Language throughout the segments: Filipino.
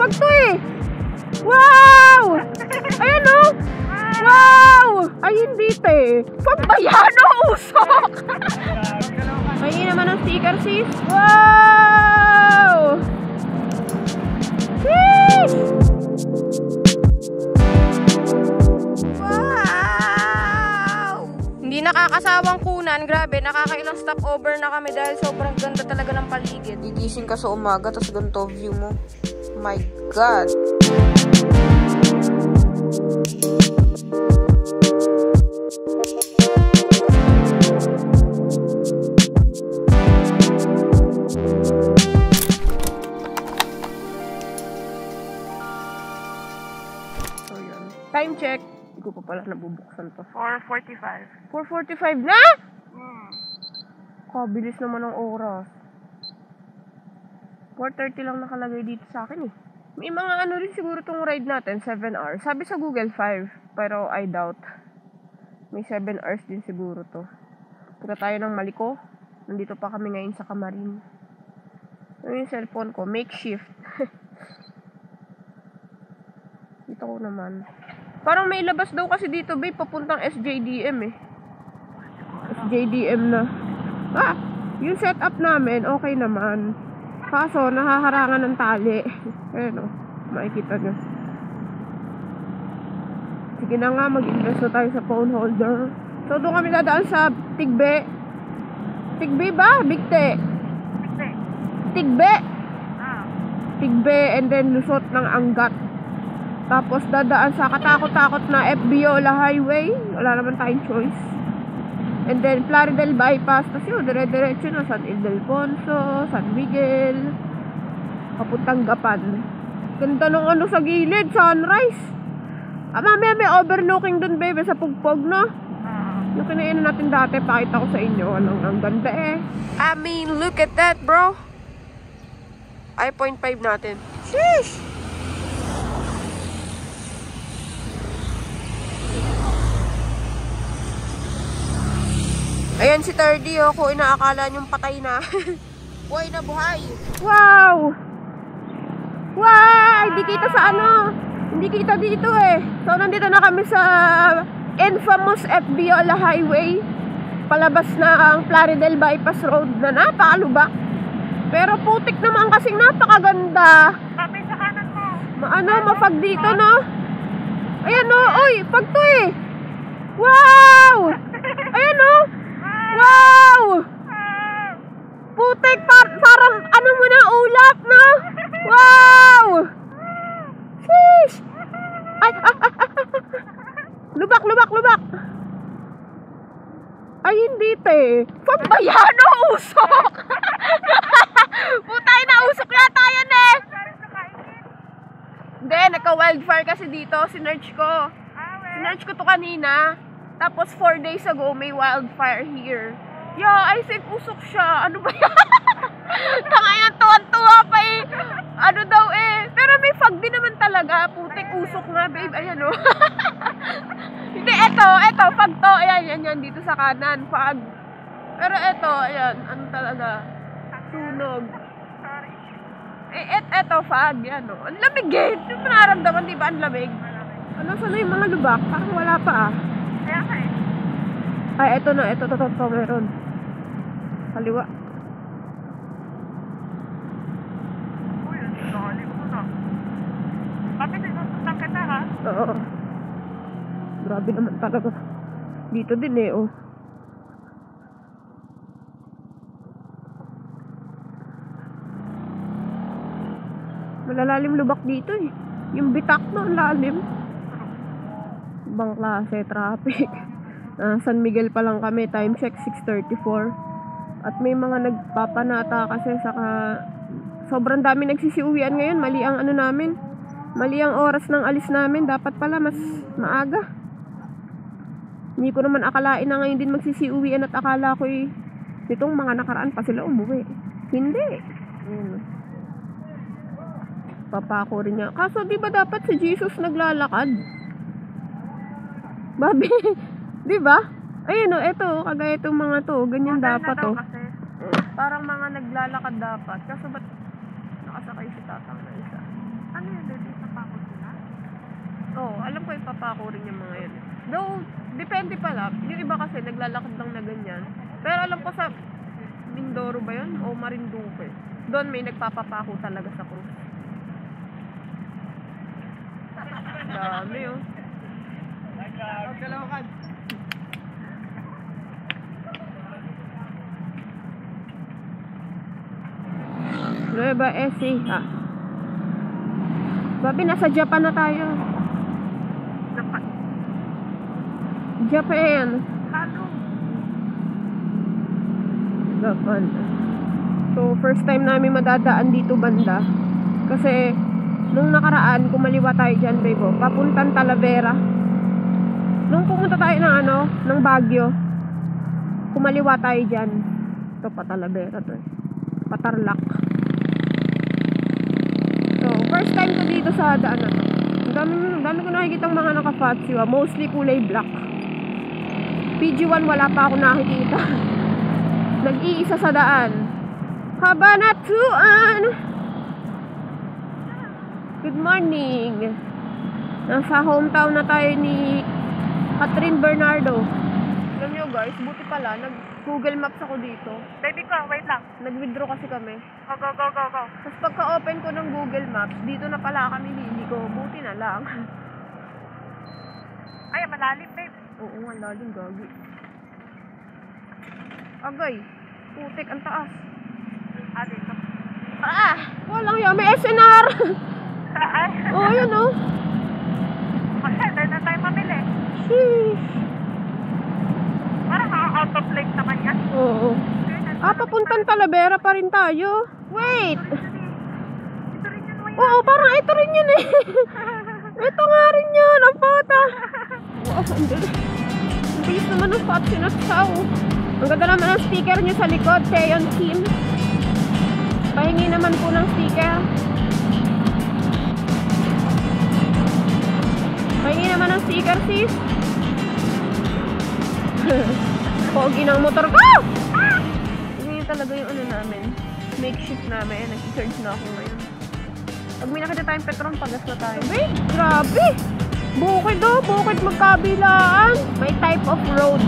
Pag to eh. Wow! Ayan o. Wow! Ay, hindi te. Pagbayano, usok. May naman ang sticker sis. Wow! Sis! Wow! Hindi nakakasawang kunan. Grabe, nakakailang stopover na kami dahil sobrang ganda talaga ng paligid. Gigising ka sa umaga, tapos ganito view mo. My God! Time check. Hindi ko pa pala nabubuksan to. 4:45. 4:45 na? Kabilis naman ang oras. 4:30 lang nakalagay dito sa akin eh. May mga ano rin siguro tong ride natin, 7 hours. Sabi sa Google 5, pero I doubt. May 7 hours din siguro to. Punta tayo ng Maliko. Nandito pa kami ngayon sa Camarin. Ano yung cellphone ko? Makeshift. Dito ko naman. Parang may labas daw kasi dito, babe, papuntang SJDM eh. SJDM na. Ah! Yung setup namin, okay naman. Kaso, nahaharangan ng tali. Ayan o, makikita nyo. Sige na nga, mag-invest na tayo sa phone holder. So, doon kami dadaan sa Tigbe. Tigbe ba? Bigte? Bigte. Tigbe? Tigbe, and then lusot ng Angat. Tapos dadaan sa katakot-takot na Fbiola Highway. Wala naman tayong choice. And then Plaridel Bypass. Tapos yun, dire-diretso na San Ildefonso, San Miguel, papuntang Gapan. Ganda nung ano sa gilid, sunrise. Mamaya may overlooking dun, baby, sa Pugpog, no? Yung kinainan natin dati, pakita ko sa inyo. Ang ganda eh. I mean, look at that, bro. Ay, 0.5 natin. Sheesh! Ayan si Tardy, oh, kung inaakala niyong patay na. Buhay na buhay. Wow! Wow! Hindi kita sa ano. Hindi kita dito eh. So, nandito na kami sa infamous Fbiola Highway. Palabas na ang Plaridel Bypass Road na napakalubak. Pero putik naman kasing napakaganda. Kapit sa kanan mo. Mafag dito, no? Ayan, oh. Uy, pag to eh. Wow! Ayan, oh. Wow! Putek, parang ano mo na, ulap, no? Wow! Sheesh! Ay, lubak. Ay, hindi, te. Pagbayano, usok! Putay na, usok yata yan, eh. Hindi, nagka-wildfire kasi dito. Sinerch ko. Sinerch ko to kanina. Tapos 4 days ago, may wildfire here. Yeah, I think usok siya. Ano ba yan? Tangayan, tuwan-tuwa pa eh. Ano daw eh. Pero may fog din naman talaga. Putik, usok nga, babe. Ayan o. Hindi, eto, fog to. Ayan, yan, dito sa kanan. Fog. Pero eto, ayan. Ano talaga? Sunog. Eto, fog. Yan o. Ang lamig eh. Yung nararamdaman, di ba? Ang lamig. Ano, sana yung mga lubak? Parang wala pa ah. Ay, eto na, eto, meron. Kaliwa. Uy, nakaliwa ko na. Kapit ito sa kita, ha? Oo. Grabe naman talaga. Dito din eh, oh. Malalalim lubak dito eh. Yung bitak no, lalim. Ibang klase, traffic. San Miguel pa lang kami, time check 6:34. At may mga nagpapanata kasi saka sobrang dami nagsisiuwian ngayon. Mali ang ano namin. Mali ang oras ng alis namin. Dapat pala mas maaga. Hindi ko naman akalain na ngayon din magsisiuwian at akala ko nitong mga nakaraan pa sila umuwi. Hindi. Papako rin niya. Kaso di ba dapat si Jesus naglalakad? Babi. Di ba? Ayun o, eto, kagaya itong mga to, ganyan dapat o. Parang mga naglalakad dapat. Kaso ba't nakasakay si tatang na isa? Ano yun? Dito sa pako sila? Oo, alam ko ipapako rin yung mga yan. Though, depende pala. Yung iba kasi naglalakad lang na ganyan. Pero alam ko sa Mindoro ba yun? O Marinduque. Doon may nagpapapako talaga sa cruise. Dami oh. Kalawakad. Nueva Ecija. Babi, nasa Japan na tayo. Japan. Halo. Japan. So, first time namin madadaan dito banda. Kasi, nung nakaraan, kumaliwa tayo dyan, babe. Papuntang Talavera. Nung pumunta tayo ng ng Baguio, kumaliwa tayo dyan. Ito pa Talavera to. Patarlac. So, first time ko dito sa daan na to. Ang dami ko nakikitang mga naka-fatsu. Mostly kulay black. PG1 wala pa ako nakikita. Nag-iisa sa daan. Kabanatuan! Good morning! Nasa hometown na tayo ni Catherine Bernardo. Alam nyo guys, buti pala, nag-Google Maps ako dito. Baby ko, wait lang. Nag-withdraw kasi kami. Go, go, go, go, go. Tapos pagka-open ko ng Google Maps, dito na pala kami liligo. Buti na lang. Ay, malalim, babe. Oo nga, lalim gagi. Agay, putik, ang taas. Ah, dito. Ah! Walang yan, may SNR! Ay. Oo, yun oh. Okay, dahil na tayo mamili. Sheesh. Parang out of place naman yan. Oo. Papuntang Talavera pa rin tayo. Wait! Ito rin yun, wait. Oo, parang ito rin yun eh. Ito nga rin yun, ang pata. Wow, ang bilis naman ng pot sinaksaw. Ang ganda naman ang sticker niya sa likod, Teon Kim. Pahingi naman po ng sticker. Pahingi naman ng sticker, sis. Pogi ng motor ko! Yun talaga yung namin. Makeshift namin. Nag-search na ako ngayon. Pag may nakita tayong Petron, pagas na tayo. Wait, grabe! Bukid oh, bukid magkabilaan. May type of road.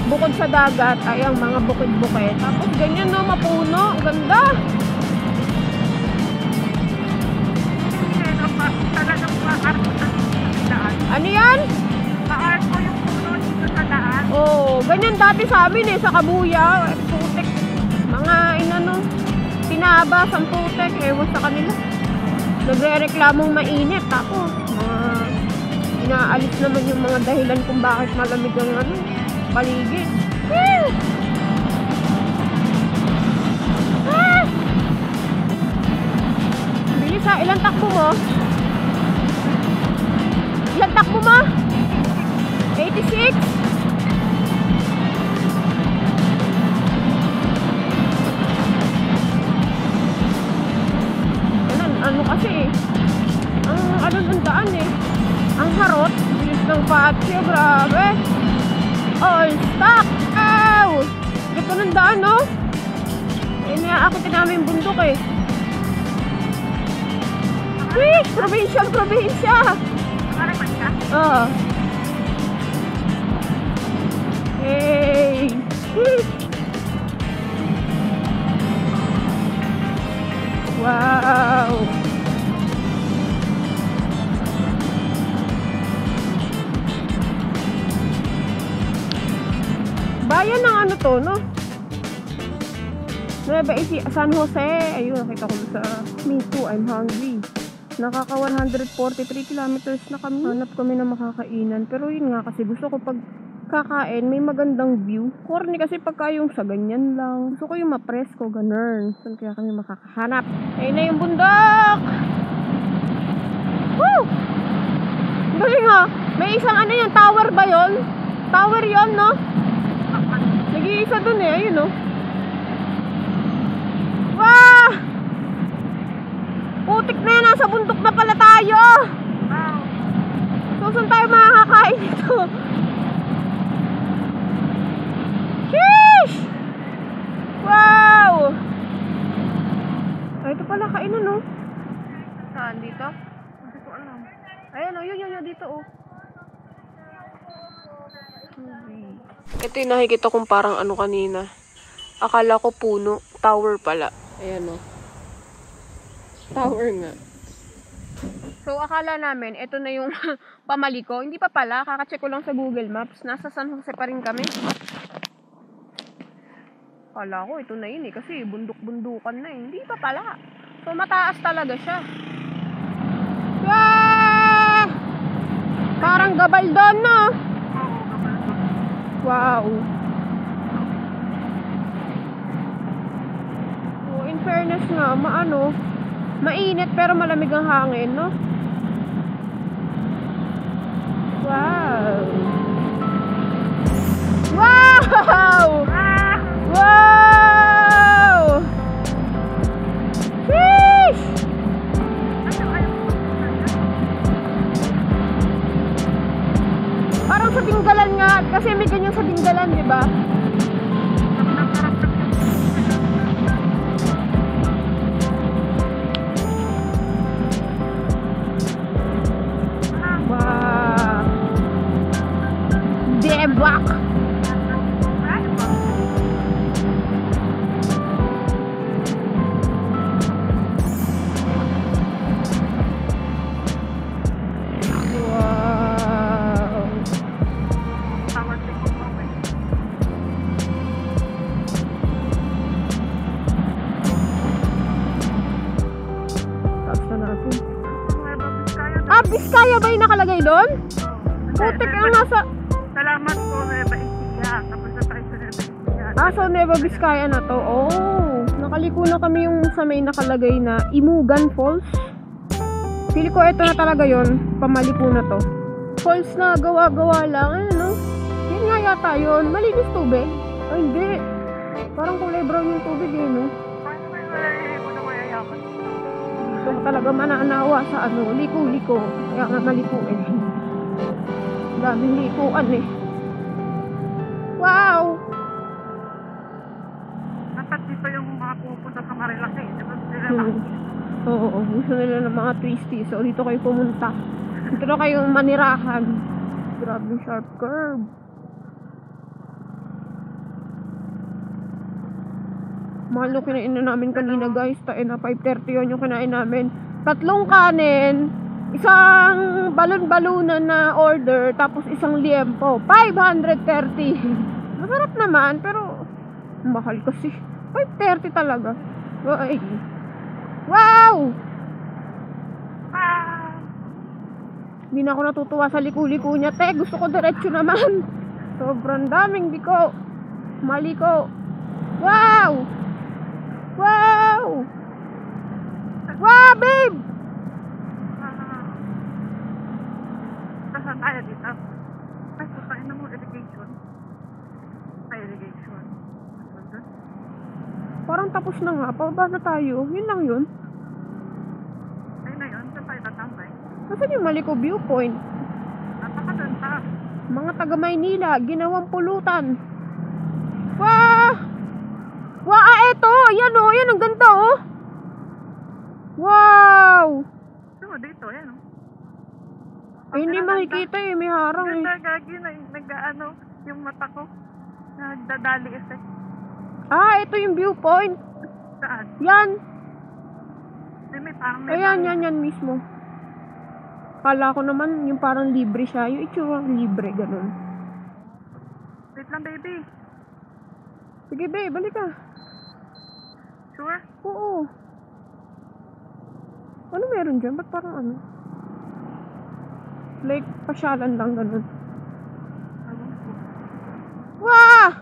Bukod sa dagat, ay ang mga bukid-bukid. Tapos ganyan no, mapuno. Ang ganda. Talagang ma-art ko sa daan. Ano yan? Ma-art ko yung puno dito sa daan. Oh, ganyan dati sa amin eh, sa Kabuya. Putek. Mga inano, pinabas ang putek. Ewan sa kanila. Nagre-reklamong mainit. Tapos, inaalis naman yung mga dahilan kung bakit malamig ang paligid. Woo! Ah! Bilis ha, ilang takbo mo? Ilang takbo mo? 86? Ano kasi eh. Ang ng daan eh. Ang harot. Bilis ng patio, grabe. All stock! Ow! Gito ng daan, no? Eh, naakitin namin yung bundok eh. Wih! Probinsya! Nakaraman ka? Oo. Hey! Wow! Bayan ng ano to, no? Nueva Ecija, San Jose. Ayun, nakita ko sa me too, I'm hungry. Nakaka 143 kilometers na kami. Hanap kami na makakainan. Pero yun nga, kasi gusto ko pag kakain, may magandang view. Corny kasi pagka yung sa ganyan lang. Gusto ko yung mapresko, ganun. Saan kaya kami makakahanap? Ayun na yung bundok! Woo! Galing ha! May isang ano yun, tower ba yun? Tower yun, no? Nag-iisa dun eh, ayun no? Wah! Putik na yan, nasa bundok na pala tayo! Wow. So, saan tayo makakain dito? Sheesh! Wow! Ay, ito pala kainan, no? Saan? Dito? Hindi ko alam. Ayan o, yun, dito o. Ito yung nakikita kong parang ano kanina. Akala ko puno. Tower pala. Ayan o. Tower nga. So, akala namin, ito na yung Pamaliko. Hindi pa pala. Kakacheck ko lang sa Google Maps. Nasa San Jose pa rin kami. Akala ko, ito na yun eh. Kasi bunduk-bundukan na eh. Hindi pa pala. So, mataas talaga siya. Ah! Parang Gabaldon, no? Oo, kapal ko. Wow. So, in fairness nga, mainit pero malamig ang hangin, no? Wow. Wow! Ah! Wow! Sheesh! Ano, ayaw ko na yan? Parang sa Tinggalan nga, kasi may ganyan sa Tinggalan, di ba? Wow! Debak! Wow! Tawad din ko pa ba? Tapos na natin. Nueva Vizcaya. Ah, Vizcaya ba yung nakalagay doon? Putik ang nasa... Salamat po, Nueva Ecija. Tapos na tayo sa Nueva Ecija. Ah, so Nueva Vizcaya na to. Oh, nakaliko na kami yung sa may nakalagay na Imugan Falls. Pili ko ito na talaga yon, Pamaliko na to. Falls na gawa-gawa lang, ano no? Yun nga yata yun. Malinis tubig? Ay, hindi. Parang kulay brown yung tubig eh, no? Paano ba yung malalagay ko na mayayaman? Dito ka talaga mananawa sa ano, liko-liko. Kaya nga maliko eh. Daming likuan eh. Wow! Dapat dito yung mga pupunta sa Marilaki. Diba sila Oo, gusto nila ng mga twisty. So, dito kayo pumunta. Dito na kayong manirahan. Grabe yung sharp curve. Mahal yung kinain na namin kanina, guys. Tain na 5:30 yun yung kinain namin. 3 kanin, isang balon-balunan na order, tapos isang liempo. 530. Masarap naman, pero mahal kasi. 5:30 talaga. Ay. Wow! Ah! Hindi na ako natutuwa sa liku-liku niya, te. Gusto ko diretso naman. Sobrang daming liko. Maliko. Wow! Wow! Wow, babe! Saan tayo dito? Ay, putakin na mo, irrigation. Ay, irrigation. Ano doon? Parang tapos na nga. Pababa na tayo. Yun lang yun. Ay na yun, saan tayo tatambay? Nasaan yung Maliko viewpoint? Napaka doon pa. Mga taga Maynila, ginawang pulutan. Wow! Wow, eto! Yan o, yan ang ganda oh! Wow! So, dito, yan o. Ay, hindi makikita eh, may harang eh. Gagi na, nag-ano, yung mata ko. Nagdadali effect. Ah, ito yung viewpoint. Saan? Yan. May parang may Ayan, yan mismo. Kala ko naman yung parang libre siya. Yung itsura libre, ganun. Wait lang, baby. Sige, babe, balik ka. Sure? Oo. Ano meron dyan? Ba't parang ano? Like, pasyalan lang, ganun. Ewan ko. Wah!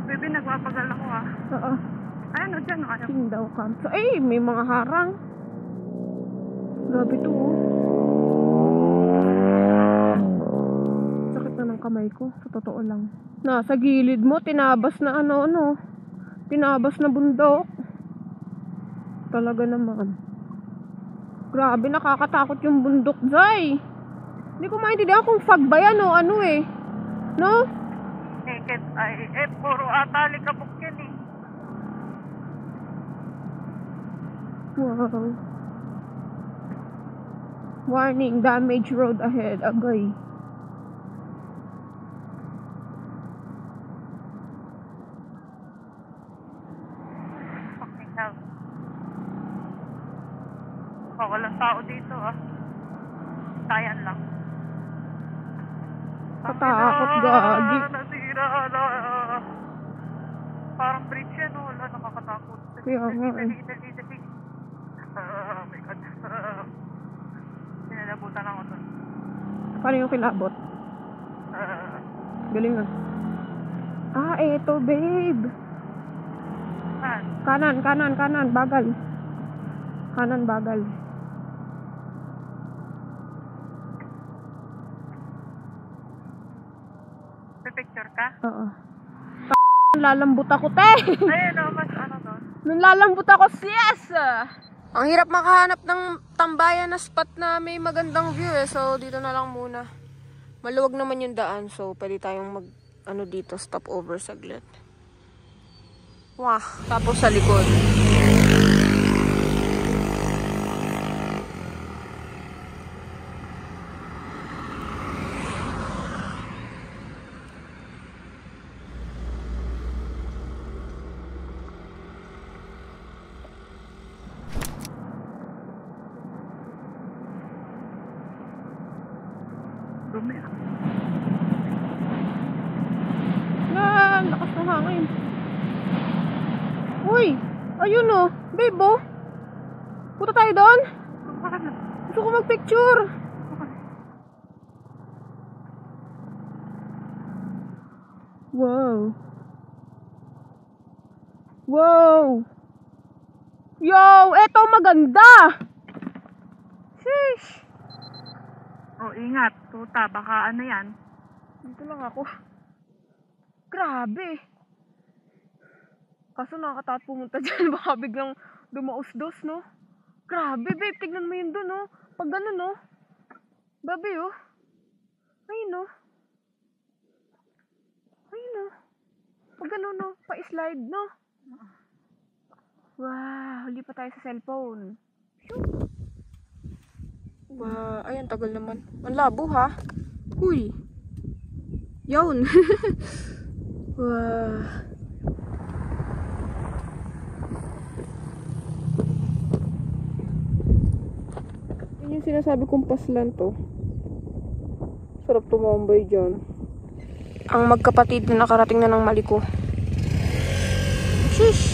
Baby, nagpapagal ako ah. Oo. Ayan o, dyan o. Ayaw. King daw camp. So, eh, may mga harang. Grabe to, oh. Sakit na ng kamay ko. Sa totoo lang. Nasa gilid mo, tinabas na ano. Tinabas na bundok. Talaga naman. Grabe, nakakatakot yung bundok, Zay. Hindi ko maintindihan kung fog ba yan o ano eh. No? Naked ay, puro atali kabuk yan eh. Wow. Warning, damage road ahead. Agay. Fucking hell. Walang tao dito ah. Tayan lang. Katakot, gagi. Nasira na. Parang bridge yan oh. Wala, nakakatakot. Kaya nga eh. Dali. Oh my God. Sinalabutan ako dun. Paano yung kilabot? Galing ah. Ah, eto babe. Kanan. Bagal. Kanan, bagal. Picture ka? Oo. Lalambot ako, te! Ayun o, mas ano doon? Nung lalambot ako, yes! Ang hirap makahanap ng tambayan na spot na may magandang view eh. So, dito na lang muna. Maluwag naman yung daan. So, pwede tayong dito, stop over saglit. Wah! Tapos sa likod. Dumi ah. Yan! Lakas ng hangin. Uy! Ayun oh! Babe oh! Punta tayo doon? Gusto ko mag-picture! Wow! Wow! Yo! Eto maganda! Sheesh! Oh, ingat. Tuta, baka ano yan? Dito lang ako. Grabe! Kaso nakakatakot pumunta dyan. Baka biglang dumausdos, no? Grabe, babe. Tignan mo yun dun, no? Pag gano'n, no? Babe, oh. Ayun, no? Ayun, no? Pag gano'n, no? Pa-slide, no? Wow, huli pa tayo sa cellphone. Wow, ay, ang tagal naman. Ang labo, ha? Uy! Yun! Wow! Yun yung sinasabi kong paslan to. Sarap tumambay dyan. Ang magkapatid na nakarating na ng Maliko. Shish!